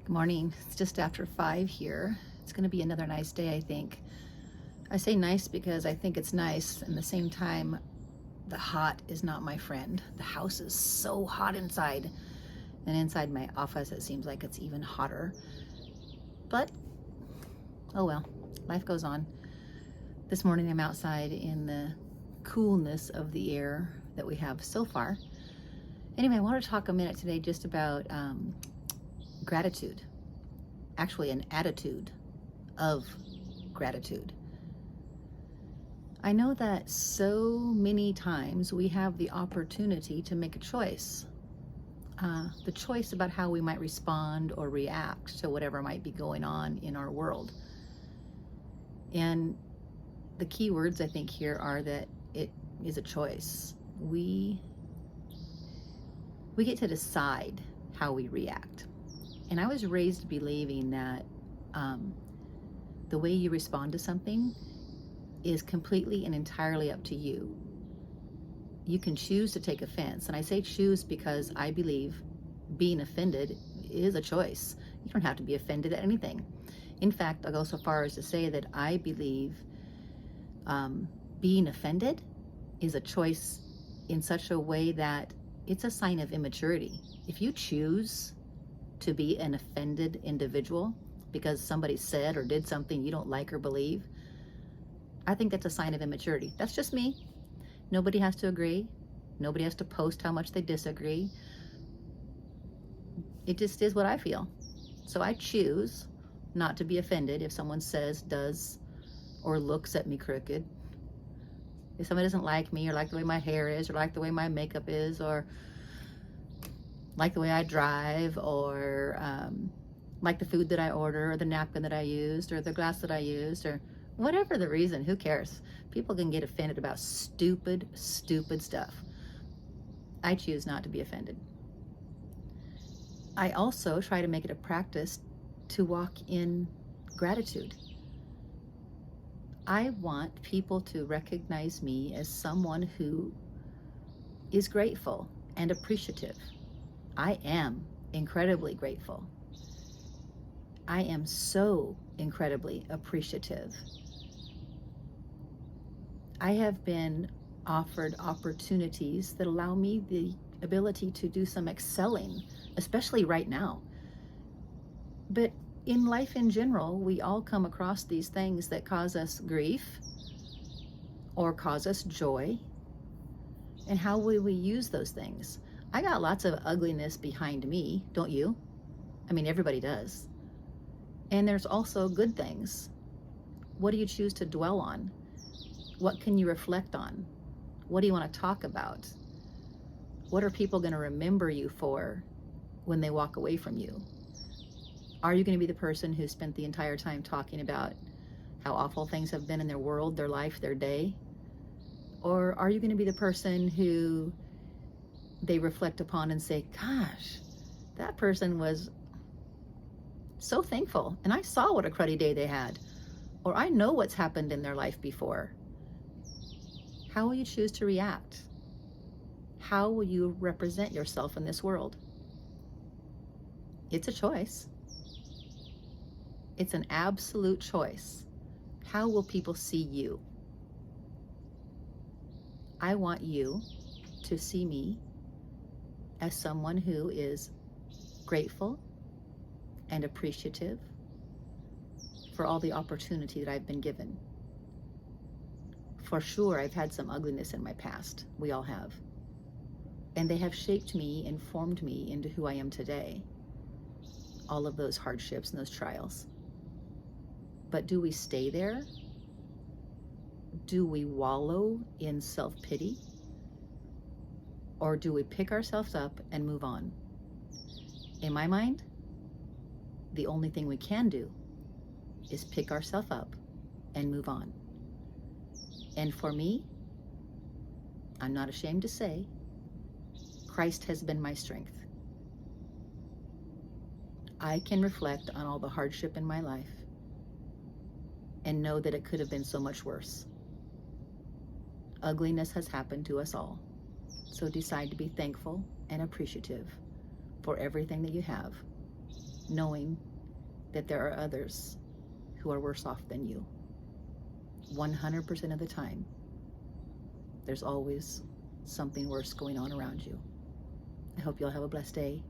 Good morning. It's just after 5 here. It's going to be another nice day, I think. I say nice because I think it's nice, and at the same time, the hot is not my friend. The house is so hot inside, and inside my office it seems like it's even hotter. But, oh well, life goes on. This morning I'm outside in the coolness of the air that we have so far. Anyway, I want to talk a minute today just about gratitude. Actually, an attitude of gratitude. I know that so many times we have the opportunity to make a choice. The choice about how we might respond or react to whatever might be going on in our world. And the key words I think here are that it is a choice. We get to decide how we react. And I was raised believing that the way you respond to something is completely and entirely up to you. You can choose to take offense. And I say choose because I believe being offended is a choice. You don't have to be offended at anything. In fact, I'll go so far as to say that I believe being offended is a choice in such a way that it's a sign of immaturity. If you choose to be an offended individual because somebody said or did something you don't like or believe, I think that's a sign of immaturity. That's just me. Nobody has to agree. Nobody has to post how much they disagree. It just is what I feel. So I choose not to be offended if someone says, does, or looks at me crooked. If somebody doesn't like me or like the way my hair is or like the way my makeup is or like the way I drive or like the food that I order or the napkin that I used or the glass that I used or whatever the reason, who cares? People can get offended about stupid stuff. I choose not to be offended. I also try to make it a practice to walk in gratitude. I want people to recognize me as someone who is grateful and appreciative. I am incredibly grateful. I am so incredibly appreciative. I have been offered opportunities that allow me the ability to do some excelling, especially right now. But in life in general, we all come across these things that cause us grief or cause us joy. And how will we use those things? I got lots of ugliness behind me, don't you? I mean, everybody does. And there's also good things. What do you choose to dwell on? What can you reflect on? What do you want to talk about? What are people going to remember you for when they walk away from you? Are you going to be the person who spent the entire time talking about how awful things have been in their world, their life, their day? Or are you going to be the person who they reflect upon and say, gosh, that person was so thankful, and I saw what a cruddy day they had, or I know what's happened in their life before. How will you choose to react? How will you represent yourself in this world? It's a choice. It's an absolute choice. How will people see you? I want you to see me as someone who is grateful and appreciative for all the opportunity that I've been given. For sure, I've had some ugliness in my past. We all have. And they have shaped me and formed me into who I am today. All of those hardships and those trials. But do we stay there? Do we wallow in self-pity? Or do we pick ourselves up and move on? In my mind, the only thing we can do is pick ourselves up and move on. And for me, I'm not ashamed to say, Christ has been my strength. I can reflect on all the hardship in my life and know that it could have been so much worse. Ugliness has happened to us all. So decide to be thankful and appreciative for everything that you have. knowing that there are others who are worse off than you. 100% of the time, there's always something worse going on around you. I hope you'll have a blessed day.